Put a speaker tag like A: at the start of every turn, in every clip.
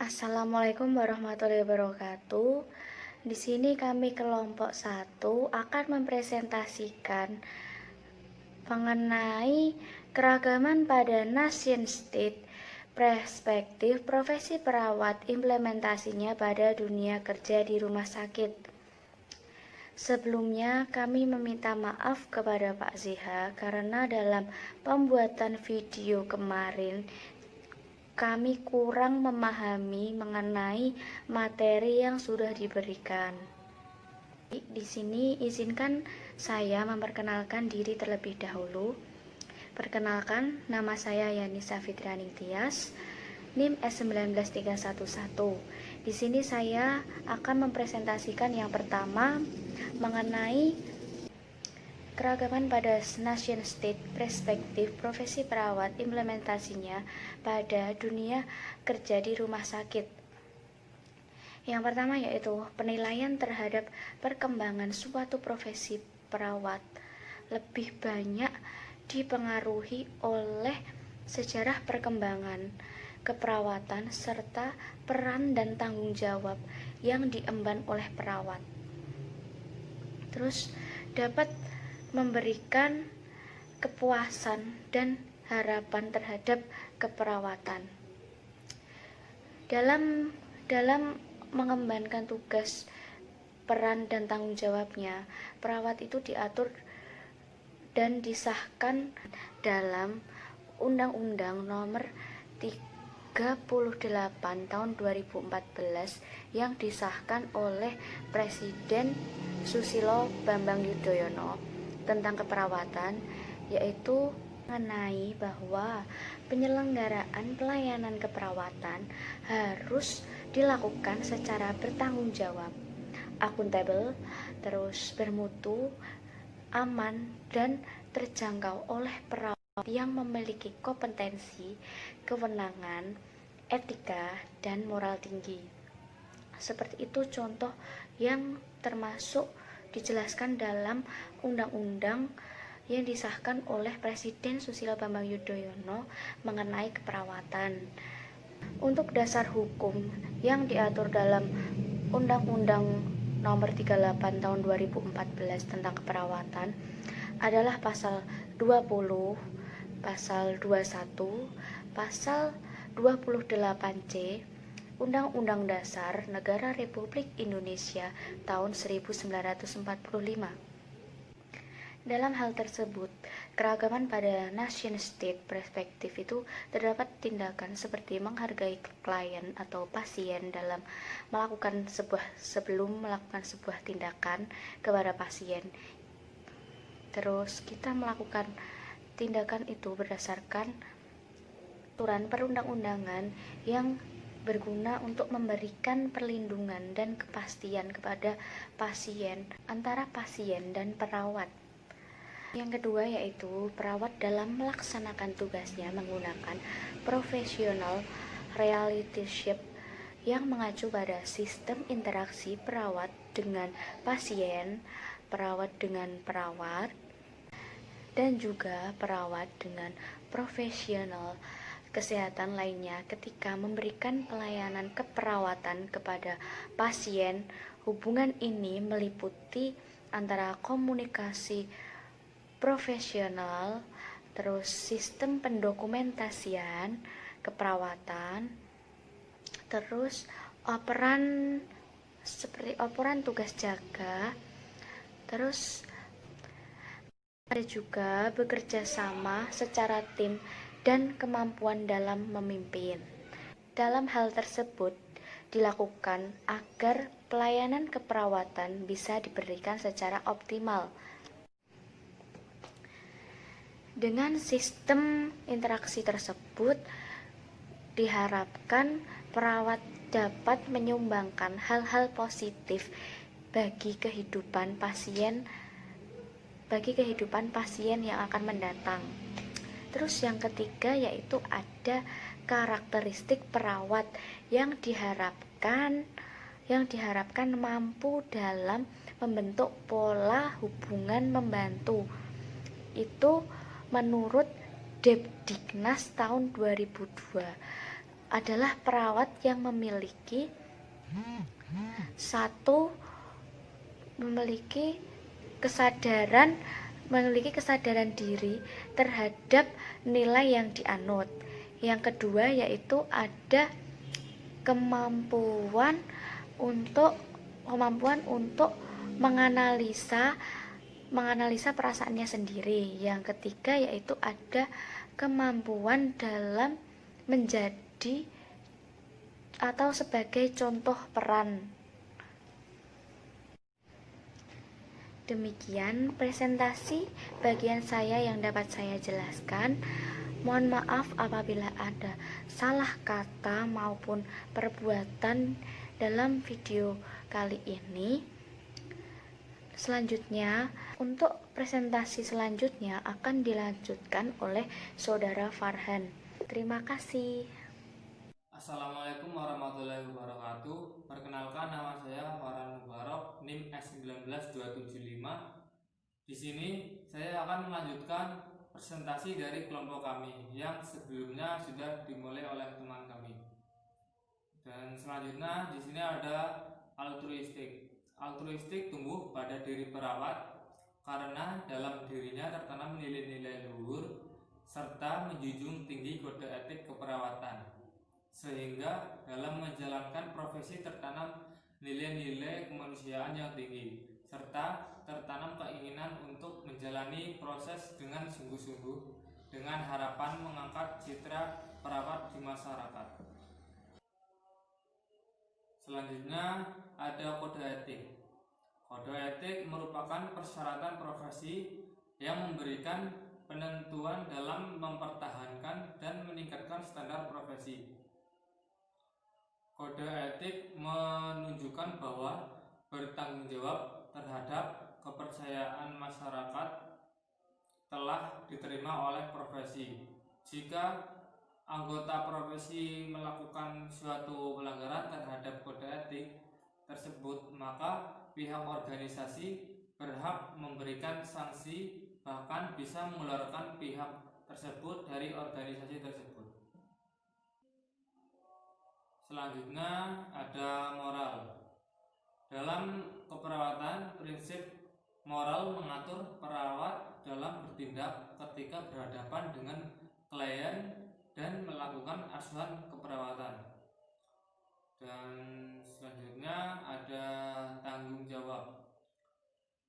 A: Assalamualaikum warahmatullahi wabarakatuh. Di sini kami kelompok 1 akan mempresentasikan mengenai keragaman pada nation state, perspektif profesi perawat, implementasinya pada dunia kerja di rumah sakit. Sebelumnya kami meminta maaf kepada Pak Ziha karena dalam pembuatan video kemarin kami kurang memahami mengenai materi yang sudah diberikan. Di sini izinkan saya memperkenalkan diri terlebih dahulu. Perkenalkan, nama saya Yanisa Fitrianing Tias, NIM S19311. Di sini saya akan mempresentasikan yang pertama mengenai keragaman pada nation state, perspektif profesi perawat, implementasinya pada dunia kerja di rumah sakit. Yang pertama yaitu penilaian terhadap perkembangan suatu profesi perawat lebih banyak dipengaruhi oleh sejarah perkembangan keperawatan serta peran dan tanggung jawab yang diemban oleh perawat. Terus dapat memberikan kepuasan dan harapan terhadap keperawatan. Dalam mengembankan tugas, peran dan tanggung jawabnya, perawat itu diatur dan disahkan dalam Undang-Undang Nomor 38 tahun 2014 yang disahkan oleh Presiden Susilo Bambang Yudhoyono tentang keperawatan, yaitu mengenai bahwa penyelenggaraan pelayanan keperawatan harus dilakukan secara bertanggung jawab, akuntabel, terus bermutu, aman, dan terjangkau oleh perawat yang memiliki kompetensi, kewenangan, etika, dan moral tinggi. Seperti itu contoh yang termasuk dijelaskan dalam undang-undang yang disahkan oleh Presiden Susilo Bambang Yudhoyono mengenai keperawatan. Untuk dasar hukum yang diatur dalam Undang-Undang Nomor 38 tahun 2014 tentang keperawatan adalah pasal 20, pasal 21, pasal 28C Undang-Undang Dasar Negara Republik Indonesia tahun 1945. Dalam hal tersebut, keragaman pada nation state perspektif itu terdapat tindakan seperti menghargai klien atau pasien dalam sebelum melakukan sebuah tindakan kepada pasien. Terus kita melakukan tindakan itu berdasarkan aturan perundang-undangan yang berguna untuk memberikan perlindungan dan kepastian kepada pasien, antara pasien dan perawat. Yang kedua yaitu perawat dalam melaksanakan tugasnya menggunakan professional relationship yang mengacu pada sistem interaksi perawat dengan pasien, perawat dengan perawat, dan juga perawat dengan profesional kesehatan lainnya ketika memberikan pelayanan keperawatan kepada pasien. Hubungan ini meliputi antara komunikasi profesional, terus sistem pendokumentasian keperawatan, terus operan seperti operan tugas jaga, terus ada juga bekerja sama secara tim dan kemampuan dalam memimpin. Dalam hal tersebut dilakukan agar pelayanan keperawatan bisa diberikan secara optimal. Dengan sistem interaksi tersebut, diharapkan perawat dapat menyumbangkan hal-hal positif bagi kehidupan pasien yang akan mendatang. Terus yang ketiga yaitu ada karakteristik perawat yang diharapkan mampu dalam membentuk pola hubungan membantu. Itu menurut Depdiknas tahun 2002 adalah perawat yang memiliki kesadaran diri terhadap nilai yang dianut. Yang kedua yaitu ada kemampuan untuk menganalisa perasaannya sendiri. Yang ketiga yaitu ada kemampuan dalam menjadi atau sebagai contoh peran. Demikian presentasi bagian saya yang dapat saya jelaskan. Mohon maaf apabila ada salah kata maupun perbuatan dalam video kali ini. Selanjutnya, untuk presentasi selanjutnya akan dilanjutkan oleh Saudara Farhan. Terima kasih.
B: Assalamualaikum warahmatullahi wabarakatuh. Perkenalkan, nama saya Farhan Mubarok, NIM S19275. Di sini saya akan melanjutkan presentasi dari kelompok kami yang sebelumnya sudah dimulai oleh teman kami. Dan selanjutnya di sini ada altruistik. Altruistik tumbuh pada diri perawat karena dalam dirinya tertanam nilai-nilai luhur serta menjunjung tinggi kode etik keperawatan, sehingga dalam menjalankan profesi tertanam nilai-nilai kemanusiaan yang tinggi serta tertanam keinginan untuk menjalani proses dengan sungguh-sungguh dengan harapan mengangkat citra perawat di masyarakat. Selanjutnya ada kode etik. Kode etik merupakan persyaratan profesi yang memberikan penentuan dalam mempertahankan dan meningkatkan standar profesi. Kode etik menunjukkan bahwa bertanggung jawab terhadap kepercayaan masyarakat telah diterima oleh profesi. Jika anggota profesi melakukan suatu pelanggaran terhadap kode etik tersebut, maka pihak organisasi berhak memberikan sanksi, bahkan bisa mengeluarkan pihak tersebut dari organisasi tersebut. Selanjutnya ada moral. Dalam keperawatan, prinsip moral mengatur perawat dalam bertindak ketika berhadapan dengan klien dan melakukan asuhan keperawatan. Dan selanjutnya ada tanggung jawab.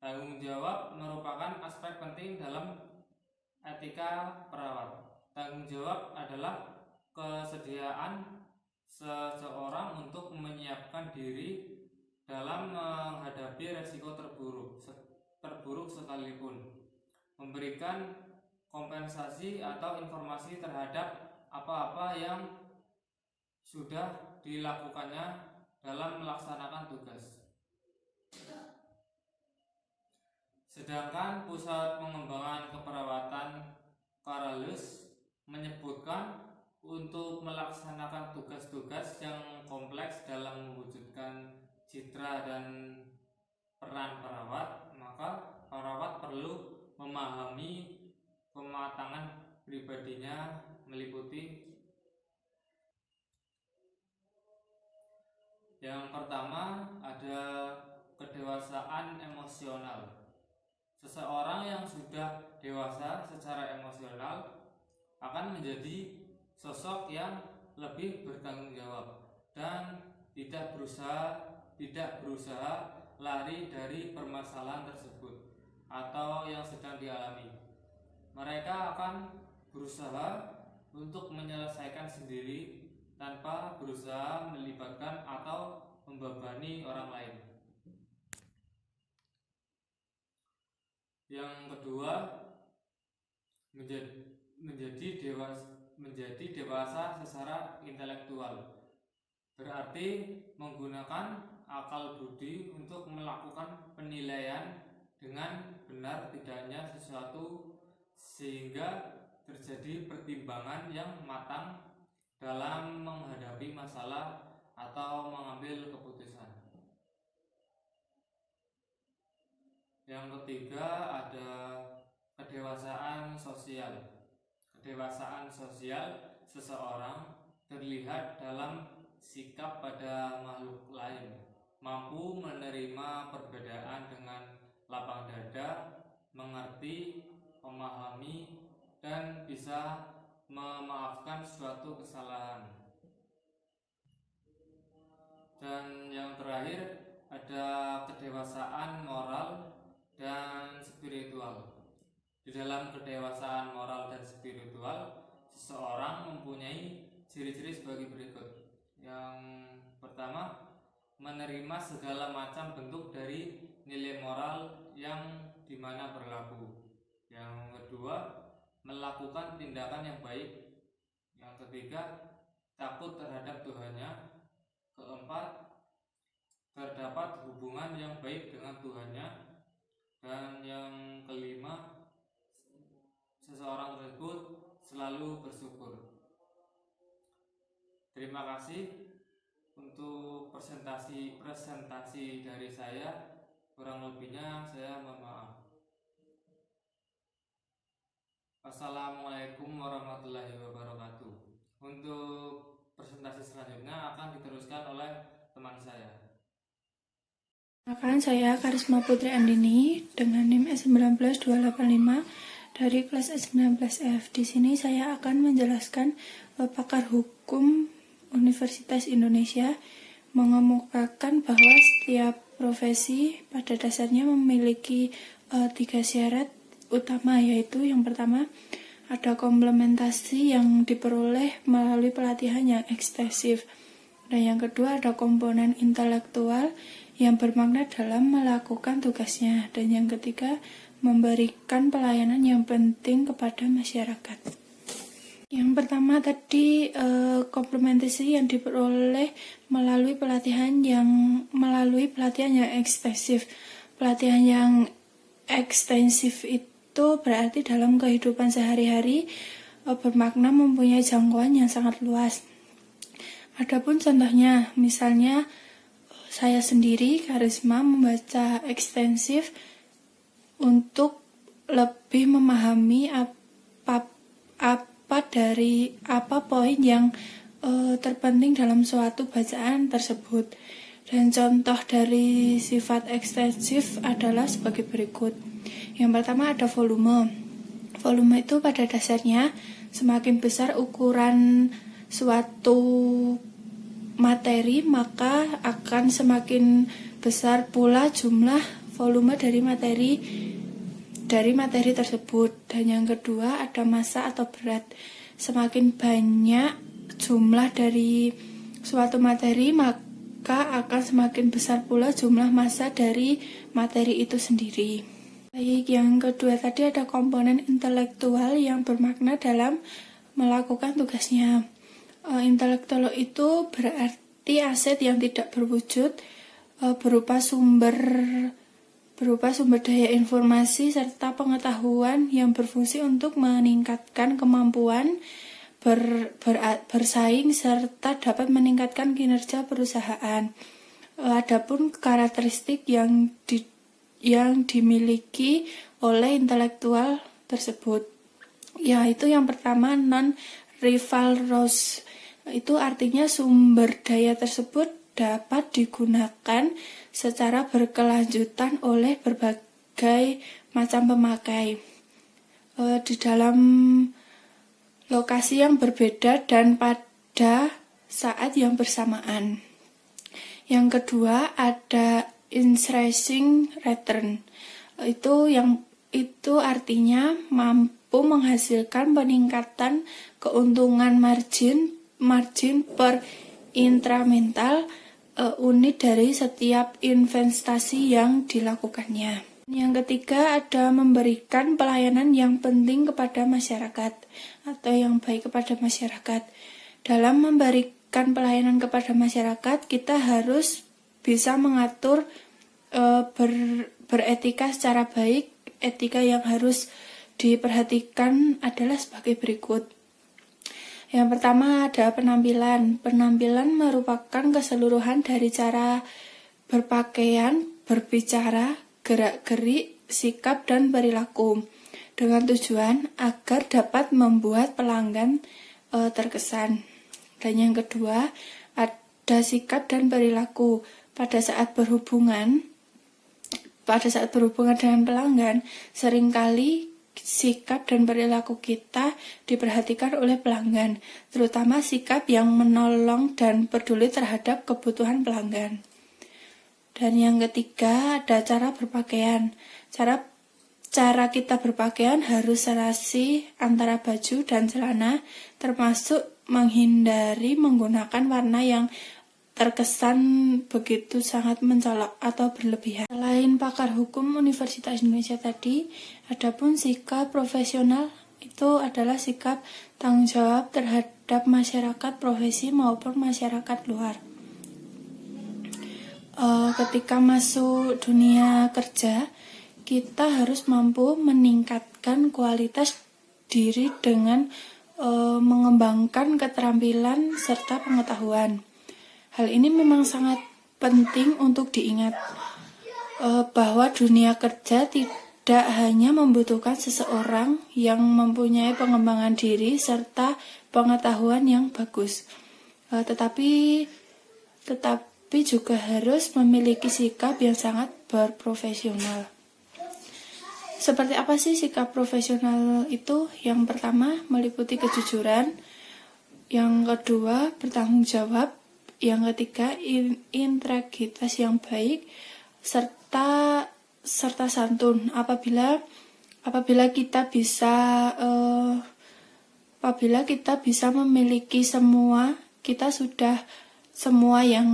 B: Tanggung jawab merupakan aspek penting dalam etika perawat. Tanggung jawab adalah kesediaan seseorang untuk menyiapkan diri dalam menghadapi resiko terburuk sekalipun, memberikan kompensasi atau informasi terhadap apa-apa yang sudah dilakukannya dalam melaksanakan tugas. Sedangkan Pusat Pengembangan Keperawatan Karalus menyebutkan untuk melaksanakan tugas-tugas yang kompleks dalam mewujudkan citra dan peran perawat, maka perawat perlu memahami kematangan pribadinya meliputi: yang pertama ada kedewasaan emosional. Seseorang yang sudah dewasa secara emosional akan menjadi sosok yang lebih bertanggung jawab dan tidak berusaha lari dari permasalahan tersebut atau yang sedang dialami. Mereka akan berusaha untuk menyelesaikan sendiri tanpa berusaha melibatkan atau membebani orang lain. Yang kedua, menjadi dewasa secara intelektual, berarti menggunakan akal budi untuk melakukan penilaian dengan benar tidaknya sesuatu, sehingga terjadi pertimbangan yang matang dalam menghadapi masalah atau mengambil keputusan. Yang ketiga ada kedewasaan sosial. Kedewasaan sosial seseorang terlihat dalam sikap pada makhluk lain, mampu menerima perbedaan dengan lapang dada, mengerti, memahami, dan bisa memaafkan suatu kesalahan. Dan yang terakhir ada kedewasaan moral dan spiritual. Di dalam kedewasaan moral dan spiritual, seseorang mempunyai ciri-ciri sebagai berikut. Yang pertama, menerima segala macam bentuk dari nilai moral yang dimana berlaku. Yang kedua, melakukan tindakan yang baik. Yang ketiga, takut terhadap Tuhannya. Keempat, terdapat hubungan yang baik dengan Tuhannya. Dan yang kelima, seseorang tersebut selalu bersyukur. Terima kasih untuk presentasi dari saya. Kurang lebihnya saya mohon maaf. Assalamualaikum warahmatullahi wabarakatuh. Untuk presentasi selanjutnya akan diteruskan oleh teman saya.
C: Perkenalkan, saya Karisma Putri Andini dengan NIM S19285 dari kelas S19F. Di sini saya akan menjelaskan pakar hukum Universitas Indonesia mengemukakan bahwa setiap profesi pada dasarnya memiliki 3 syarat utama, yaitu yang pertama ada komplementasi yang diperoleh melalui pelatihan yang ekstensif, dan yang kedua ada komponen intelektual yang bermakna dalam melakukan tugasnya, dan yang ketiga memberikan pelayanan yang penting kepada masyarakat. Yang pertama tadi komplementasi yang diperoleh melalui pelatihan yang ekstensif. Pelatihan yang ekstensif itu berarti dalam kehidupan sehari-hari bermakna mempunyai jangkauan yang sangat luas. Adapun contohnya, misalnya saya sendiri, Karisma, membaca ekstensif untuk lebih memahami apa poin yang terpenting dalam suatu bacaan tersebut. Dan contoh dari sifat ekstensif adalah sebagai berikut. Yang pertama ada volume. Volume itu pada dasarnya semakin besar ukuran suatu materi, maka akan semakin besar pula jumlah volume dari materi tersebut. Dan yang kedua ada massa atau berat. Semakin banyak jumlah dari suatu materi, maka akan semakin besar pula jumlah massa dari materi itu sendiri. Baik, yang kedua tadi ada komponen intelektual yang bermakna dalam melakukan tugasnya. Intelektual itu berarti aset yang tidak berwujud berupa sumber daya informasi serta pengetahuan yang berfungsi untuk meningkatkan kemampuan bersaing serta dapat meningkatkan kinerja perusahaan. Adapun karakteristik yang dimiliki oleh intelektual tersebut, yaitu yang pertama non-rivalrous. Itu artinya sumber daya tersebut dapat digunakan secara berkelanjutan oleh berbagai macam pemakai di dalam lokasi yang berbeda dan pada saat yang bersamaan. Yang kedua ada increasing return. Itu artinya mampu menghasilkan peningkatan keuntungan margin per instrumental unit dari setiap investasi yang dilakukannya. Yang ketiga ada memberikan pelayanan yang penting kepada masyarakat atau yang baik kepada masyarakat. Dalam memberikan pelayanan kepada masyarakat, kita harus bisa mengatur beretika secara baik. Etika yang harus diperhatikan adalah sebagai berikut. Yang pertama ada penampilan. Penampilan merupakan keseluruhan dari cara berpakaian, berbicara, gerak-gerik, sikap, dan perilaku dengan tujuan agar dapat membuat pelanggan terkesan. Dan yang kedua, ada sikap dan perilaku. Pada saat berhubungan dengan pelanggan, seringkali sikap dan perilaku kita diperhatikan oleh pelanggan, terutama sikap yang menolong dan peduli terhadap kebutuhan pelanggan. Dan yang ketiga, ada cara berpakaian. Cara kita berpakaian harus serasi antara baju dan celana, termasuk menghindari menggunakan warna yang terkesan begitu sangat mencolok atau berlebihan. Selain pakar hukum Universitas Indonesia tadi, adapun sikap profesional itu adalah sikap tanggung jawab terhadap masyarakat profesi maupun masyarakat luar. Ketika masuk dunia kerja, kita harus mampu meningkatkan kualitas diri dengan mengembangkan keterampilan serta pengetahuan. Hal ini memang sangat penting untuk diingat bahwa dunia kerja tidak hanya membutuhkan seseorang yang mempunyai pengembangan diri serta pengetahuan yang bagus, tetapi juga harus memiliki sikap yang sangat berprofesional. Seperti apa sih sikap profesional itu? Yang pertama, meliputi kejujuran. Yang kedua, bertanggung jawab. Yang ketiga, integritas yang baik serta santun. Apabila kita bisa memiliki semua yang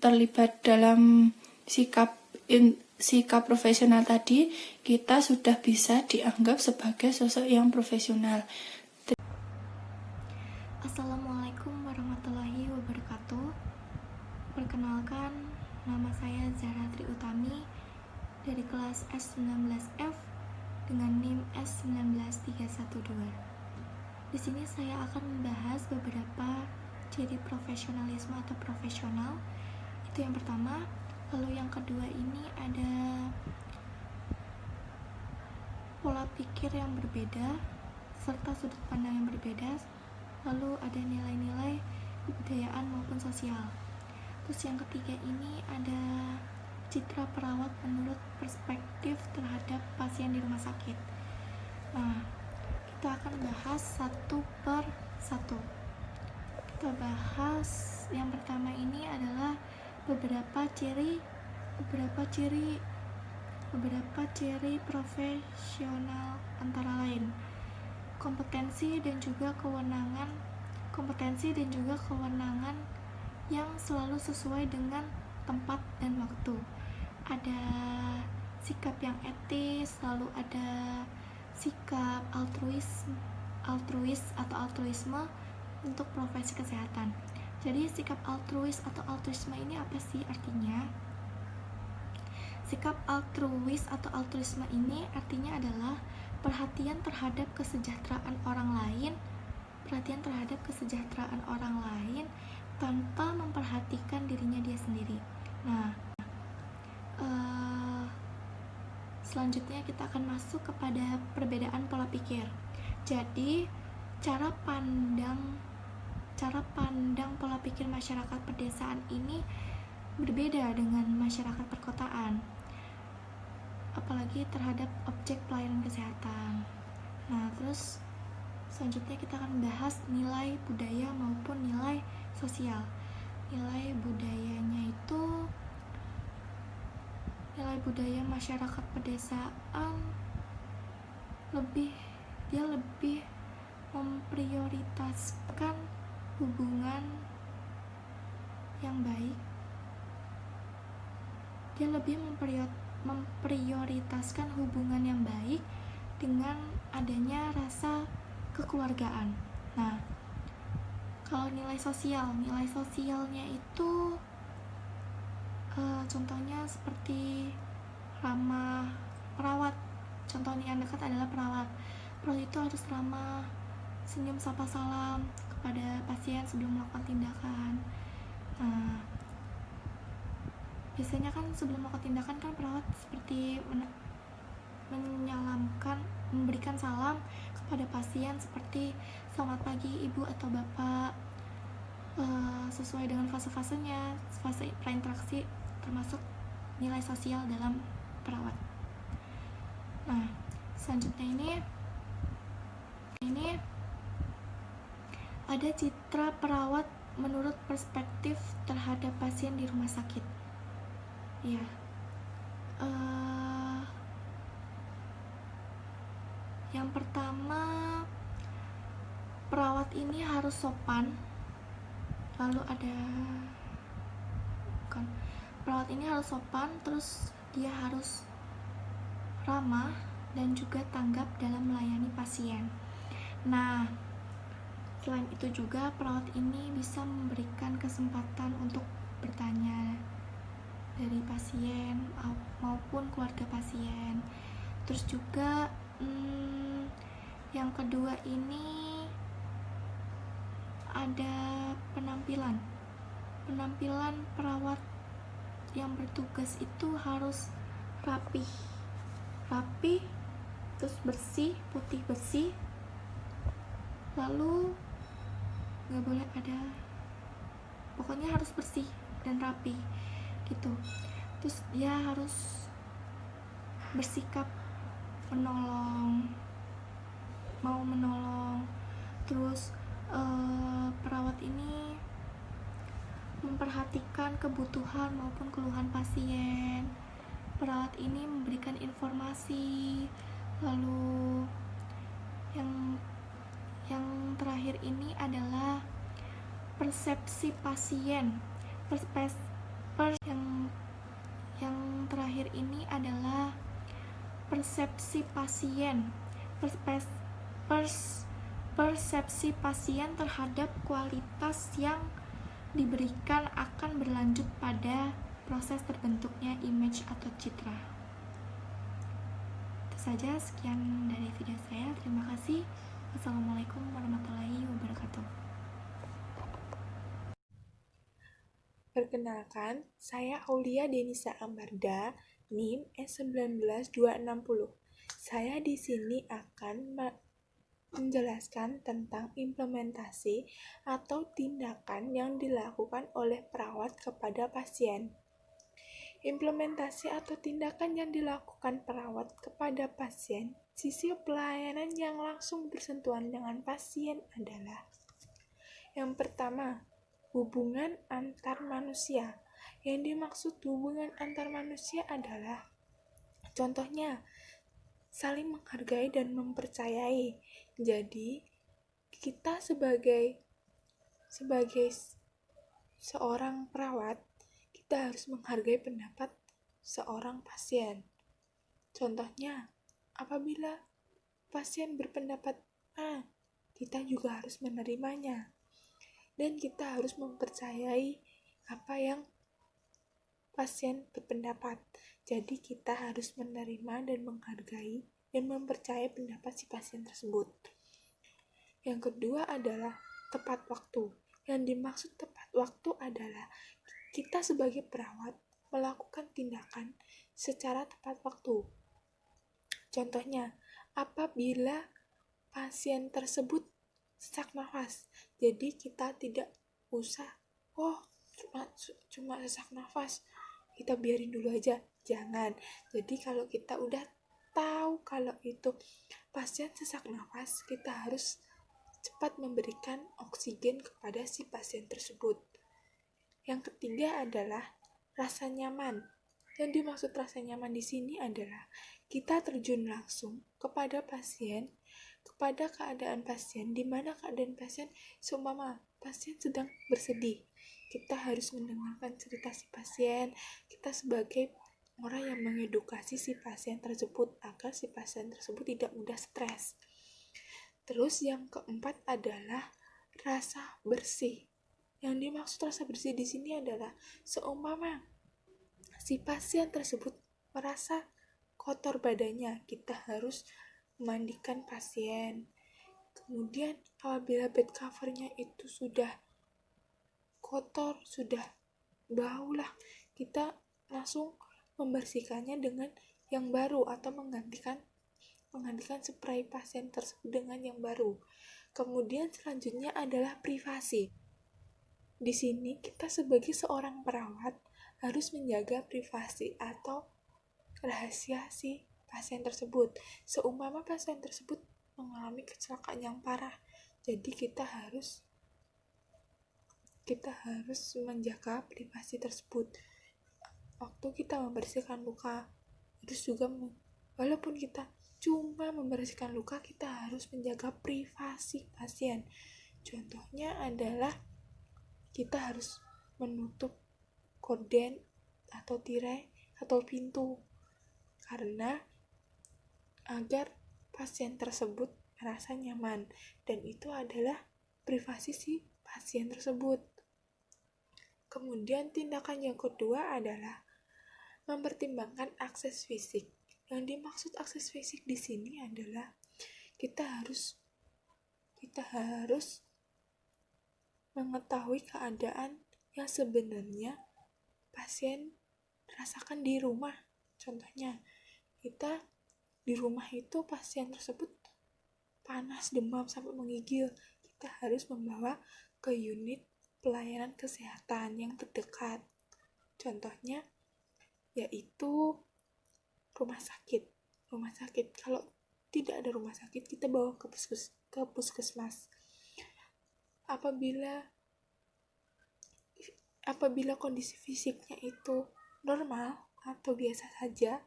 C: terlibat dalam sikap profesional tadi, kita sudah bisa dianggap sebagai sosok yang profesional.
A: Assalamualaikum warahmatullahi wabarakatuh. Perkenalkan, nama saya Zahra Tri Utami dari kelas S19F dengan NIM S19312. Di sini saya akan membahas beberapa ciri profesionalisme atau profesional. Itu yang pertama. Lalu yang kedua ini ada pola pikir yang berbeda serta sudut pandang yang berbeda. Lalu ada nilai-nilai kebudayaan maupun sosial. Terus yang ketiga ini ada citra perawat menurut perspektif terhadap pasien di rumah sakit. Nah, kita akan bahas satu per satu. Kita bahas yang pertama ini adalah beberapa ciri profesional, antara lain kompetensi dan juga kewenangan yang selalu sesuai dengan tempat dan waktu. Ada sikap yang etis, lalu ada sikap altruis atau altruisme untuk profesi kesehatan. Jadi sikap altruis atau altruisme ini apa sih artinya? Sikap altruis atau altruisme ini artinya adalah perhatian terhadap kesejahteraan orang lain tanpa memperhatikan dirinya dia sendiri. Nah, selanjutnya kita akan masuk kepada perbedaan pola pikir. Jadi, cara pandang pola pikir masyarakat pedesaan ini berbeda dengan masyarakat perkotaan, apalagi terhadap objek pelayanan kesehatan. Nah, terus selanjutnya kita akan bahas nilai budaya maupun nilai sosial. Nilai budaya masyarakat pedesaan lebih memprioritaskan hubungan yang baik. Dia lebih memprioritaskan hubungan yang baik dengan adanya rasa kekeluargaan. Nah, kalau nilai sosialnya itu contohnya seperti ramah perawat. Contoh yang dekat adalah perawat itu harus ramah, senyum sapa salam kepada pasien sebelum melakukan tindakan. Nah, biasanya kan sebelum melakukan tindakan kan perawat seperti memberikan salam kepada pasien seperti selamat pagi ibu atau bapak.
C: sesuai dengan fase-fasenya, fase prainteraksi termasuk nilai sosial dalam perawat. Nah, selanjutnya ini ada citra perawat menurut perspektif terhadap pasien di rumah sakit. Ya, yang pertama, perawat ini harus sopan. Lalu perawat ini harus sopan, terus dia harus ramah dan juga tanggap dalam melayani pasien. Nah, selain itu juga perawat ini bisa memberikan kesempatan untuk bertanya dari pasien maupun keluarga pasien. Terus juga yang kedua ini ada penampilan perawat yang bertugas itu harus rapi, terus bersih, putih bersih, lalu nggak boleh pokoknya harus bersih dan rapi gitu. Terus dia harus bersikap mau menolong. Terus perawat ini memperhatikan kebutuhan maupun keluhan pasien. Perawat ini memberikan informasi. Lalu yang terakhir ini adalah persepsi pasien. Yang terakhir ini adalah persepsi pasien. Persepsi pasien terhadap kualitas yang diberikan akan berlanjut pada proses terbentuknya image atau citra. Itu saja, sekian dari video saya. Terima kasih. Wassalamualaikum warahmatullahi wabarakatuh.
D: Perkenalkan, saya Aulia Denisa Amarda, NIM S19260. Saya di sini akan menjelaskan tentang implementasi atau tindakan yang dilakukan oleh perawat kepada pasien. Implementasi atau tindakan yang dilakukan perawat kepada pasien, sisi pelayanan yang langsung bersentuhan dengan pasien adalah: yang pertama, hubungan antar manusia. Yang dimaksud hubungan antar manusia adalah, contohnya, saling menghargai dan mempercayai. Jadi, kita sebagai seorang perawat, kita harus menghargai pendapat seorang pasien. Contohnya, apabila pasien berpendapat A, kita juga harus menerimanya. Dan kita harus mempercayai apa yang pasien berpendapat. Jadi kita harus menerima dan menghargai dan mempercayai pendapat si pasien tersebut. Yang kedua adalah tepat waktu. Yang dimaksud tepat waktu adalah kita sebagai perawat melakukan tindakan secara tepat waktu. Contohnya, apabila pasien tersebut sesak nafas, jadi kita tidak usah cuma sesak nafas, kita biarin dulu aja. Jangan. Jadi kalau kita udah tahu kalau itu pasien sesak nafas, kita harus cepat memberikan oksigen kepada si pasien tersebut. Yang ketiga adalah rasa nyaman. Yang dimaksud rasa nyaman di sini adalah kita terjun langsung kepada pasien, kepada keadaan pasien, di mana keadaan pasien seumpama pasien sedang bersedih. Kita harus mendengarkan cerita si pasien. Kita sebagai orang yang mengedukasi si pasien tersebut agar si pasien tersebut tidak mudah stres. Terus yang keempat adalah rasa bersih. Yang dimaksud rasa bersih di sini adalah seumpama si pasien tersebut merasa kotor badannya, kita harus memandikan pasien. Kemudian apabila bed covernya itu sudah kotor, sudah bau lah, kita langsung membersihkannya dengan yang baru atau menggantikan spray pasien tersebut dengan yang baru. Kemudian selanjutnya adalah privasi. Di sini kita sebagai seorang perawat harus menjaga privasi atau rahasia si pasien tersebut. Seumpama pasien tersebut mengalami kecelakaan yang parah, jadi kita harus menjaga privasi tersebut. Waktu kita membersihkan luka, terus juga walaupun kita cuma membersihkan luka, kita harus menjaga privasi pasien. Contohnya adalah kita harus menutup gorden atau tirai atau pintu, karena agar pasien tersebut merasa nyaman, dan itu adalah privasi si pasien tersebut. Kemudian tindakan yang kedua adalah mempertimbangkan akses fisik. Yang dimaksud akses fisik di sini adalah kita harus mengetahui keadaan yang sebenarnya pasien rasakan di rumah. Contohnya, kita di rumah itu pasien tersebut panas, demam, sampai menggigil. Kita harus membawa ke unit pelayanan kesehatan yang terdekat. Contohnya, yaitu rumah sakit. Kalau tidak ada rumah sakit, kita bawa ke puskesmas. Apabila kondisi fisiknya itu normal atau biasa saja,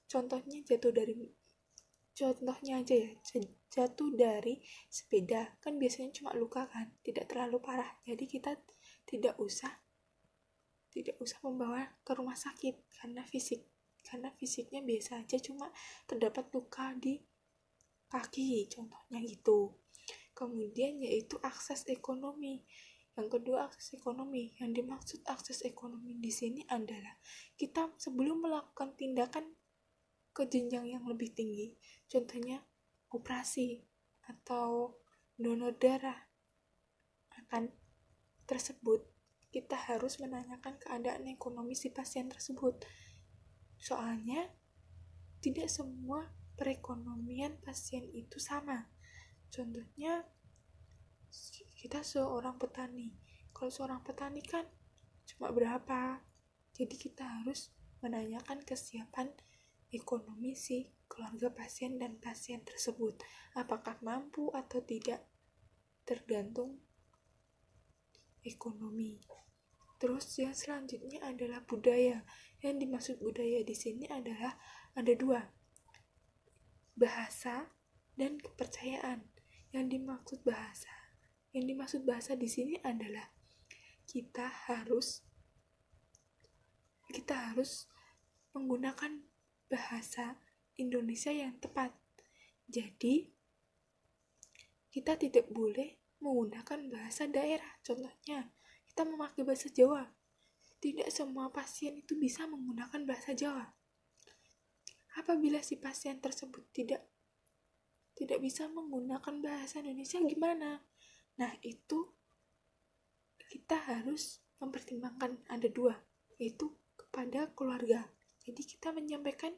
D: contohnya jatuh dari sepeda, kan biasanya cuma luka kan, tidak terlalu parah, jadi kita tidak usah membawa ke rumah sakit karena fisiknya biasa aja, cuma terdapat luka di kaki, contohnya gitu. Kemudian yaitu akses ekonomi. Yang kedua, akses ekonomi. Yang dimaksud akses ekonomi di sini adalah kita sebelum melakukan tindakan ke jenjang yang lebih tinggi, contohnya operasi atau donor darah tersebut, kita harus menanyakan keadaan ekonomi si pasien tersebut. Soalnya tidak semua perekonomian pasien itu sama. Contohnya, kita seorang petani. Kalau seorang petani kan cuma berapa, jadi kita harus menanyakan kesiapan ekonomi si keluarga pasien dan pasien tersebut, apakah mampu atau tidak, tergantung ekonomi. Terus yang selanjutnya adalah budaya. Yang dimaksud budaya di sini adalah ada dua, bahasa dan kepercayaan. Yang dimaksud bahasa di sini adalah kita harus menggunakan bahasa Indonesia yang tepat. Jadi kita tidak boleh menggunakan bahasa daerah. Contohnya, kita memakai bahasa Jawa. Tidak semua pasien itu bisa menggunakan bahasa Jawa. Apabila si pasien tersebut tidak bisa menggunakan bahasa Indonesia, gimana? Nah, itu kita harus mempertimbangkan ada dua, yaitu kepada keluarga. Jadi kita menyampaikan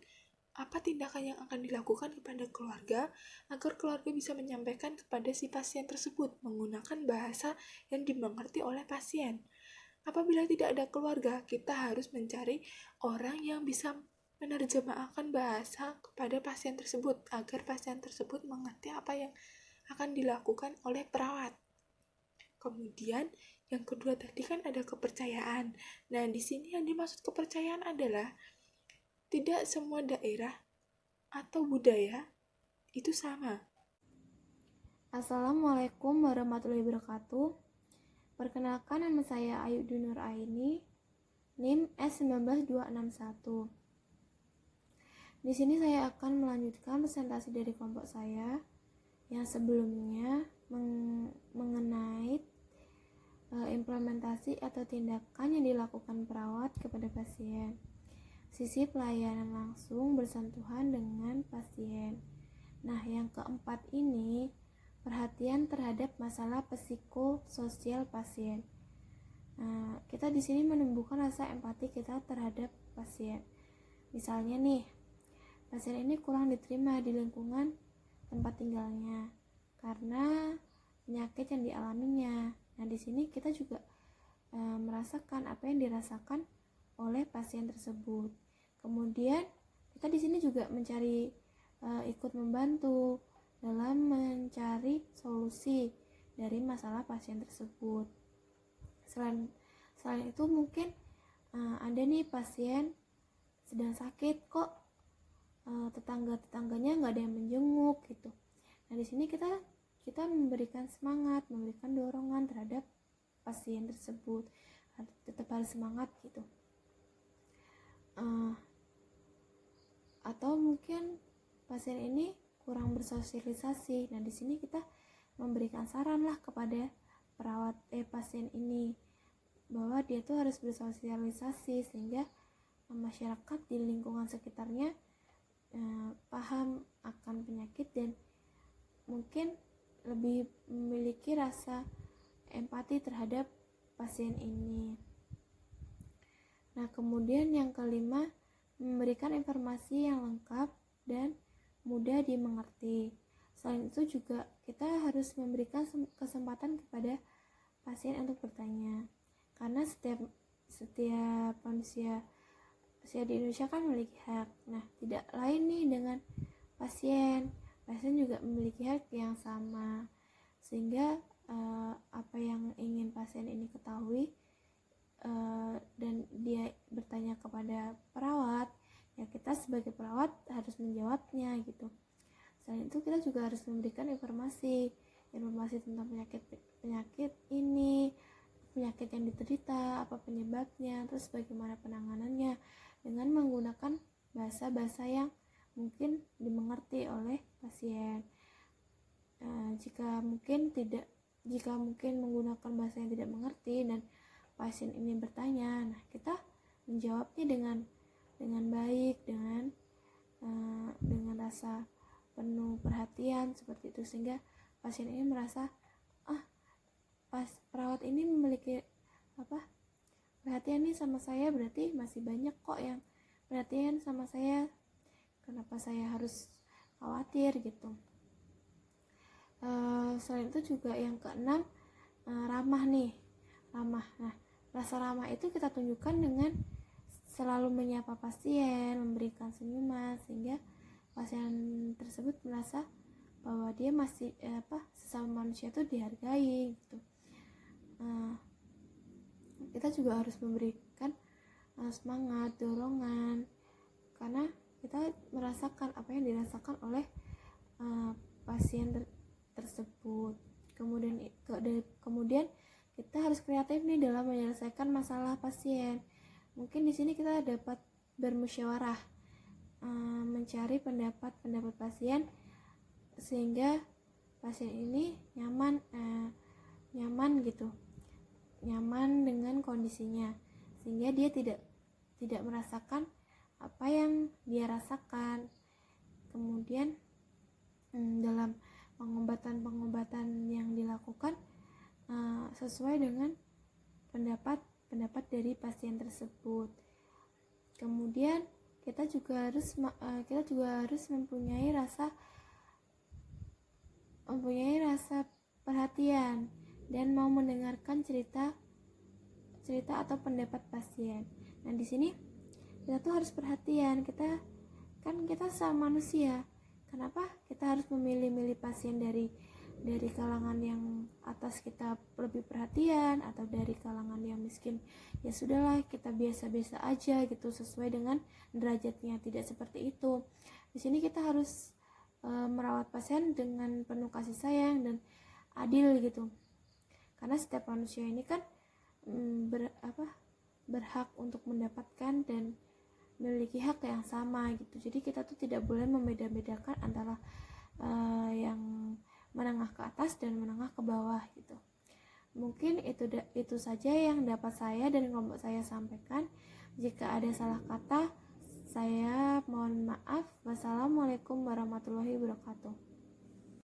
D: apa tindakan yang akan dilakukan kepada keluarga agar keluarga bisa menyampaikan kepada si pasien tersebut menggunakan bahasa yang dimengerti oleh pasien. Apabila tidak ada keluarga, kita harus mencari orang yang bisa menerjemahkan bahasa kepada pasien tersebut agar pasien tersebut mengerti apa yang akan dilakukan oleh perawat. Kemudian yang kedua tadi kan ada kepercayaan. Nah, di sini yang dimaksud kepercayaan adalah tidak semua daerah atau budaya itu sama.
A: Assalamualaikum warahmatullahi wabarakatuh. Perkenalkan, nama saya Ayu Dunur Aini, NIM S19261. Di sini saya akan melanjutkan presentasi dari kelompok saya yang sebelumnya mengenai implementasi atau tindakan yang dilakukan perawat kepada pasien. Sisi pelayanan langsung bersentuhan dengan pasien. Nah, yang keempat ini perhatian terhadap masalah psikososial pasien. Nah, kita di sini menumbuhkan rasa empati kita terhadap pasien. Misalnya nih, pasien ini kurang diterima di lingkungan tempat tinggalnya karena penyakit yang dialaminya. Nah, di sini kita juga merasakan apa yang dirasakan oleh pasien tersebut. Kemudian kita di sini juga mencari ikut membantu dalam mencari solusi dari masalah pasien tersebut. Selain itu mungkin ada nih pasien sedang sakit kok tetangga-tetangganya nggak ada yang menjenguk gitu. Nah di sini kita memberikan semangat, memberikan dorongan terhadap pasien tersebut, tetap harus semangat gitu. Atau mungkin pasien ini kurang bersosialisasi. Nah di sini kita memberikan saran lah kepada perawat pasien ini bahwa dia tuh harus bersosialisasi sehingga masyarakat di lingkungan sekitarnya paham akan penyakit dan mungkin lebih memiliki rasa empati terhadap pasien ini. Nah, kemudian yang kelima, memberikan informasi yang lengkap dan mudah dimengerti. Selain itu juga kita harus memberikan kesempatan kepada pasien untuk bertanya. Karena setiap manusia di Indonesia kan memiliki hak. Nah, tidak lain nih dengan pasien juga memiliki hak yang sama, sehingga apa yang ingin pasien ini ketahui dan dia bertanya kepada perawat, ya kita sebagai perawat harus menjawabnya gitu. Selain itu kita juga harus memberikan informasi tentang penyakit ini, penyakit yang diderita, apa penyebabnya, terus bagaimana penanganannya, dengan menggunakan bahasa-bahasa yang mungkin dimengerti oleh pasien. Jika mungkin menggunakan bahasa yang tidak mengerti dan pasien ini bertanya, nah kita menjawabnya dengan baik, dengan rasa penuh perhatian seperti itu, sehingga pasien ini merasa perawat ini memiliki perhatian nih sama saya, berarti masih banyak kok yang perhatian sama saya, kenapa saya harus khawatir gitu. Selain itu juga yang keenam, ramah. Nah, rasa ramah itu kita tunjukkan dengan selalu menyapa pasien, memberikan senyuman, sehingga pasien tersebut merasa bahwa dia masih sesama manusia itu dihargai gitu. Kita juga harus memberikan semangat, dorongan, karena kita merasakan apa yang dirasakan oleh pasien tersebut. Kemudian kita harus kreatif nih dalam menyelesaikan masalah pasien. Mungkin di sini kita dapat bermusyawarah, mencari pendapat pasien sehingga pasien ini nyaman gitu, nyaman dengan kondisinya, sehingga dia tidak merasakan apa yang dia rasakan. Kemudian dalam pengobatan yang dilakukan sesuai dengan pendapat dari pasien tersebut. Kemudian kita juga harus mempunyai rasa perhatian dan mau mendengarkan cerita atau pendapat pasien. Nah, di sini kita tuh harus perhatian. Kita sama manusia. Kenapa kita harus memilih pasien dari kalangan yang atas kita lebih perhatian, atau dari kalangan yang miskin ya sudahlah kita biasa-biasa aja gitu, sesuai dengan derajatnya. Tidak seperti itu. Di sini kita harus merawat pasien dengan penuh kasih sayang dan adil gitu, karena setiap manusia ini kan berhak untuk mendapatkan dan memiliki hak yang sama gitu. Jadi kita tuh tidak boleh membeda-bedakan antara yang menengah ke atas dan menengah ke bawah gitu. Mungkin itu saja yang dapat saya dan kelompok saya sampaikan. Jika ada salah kata, saya mohon maaf. Wassalamualaikum warahmatullahi wabarakatuh.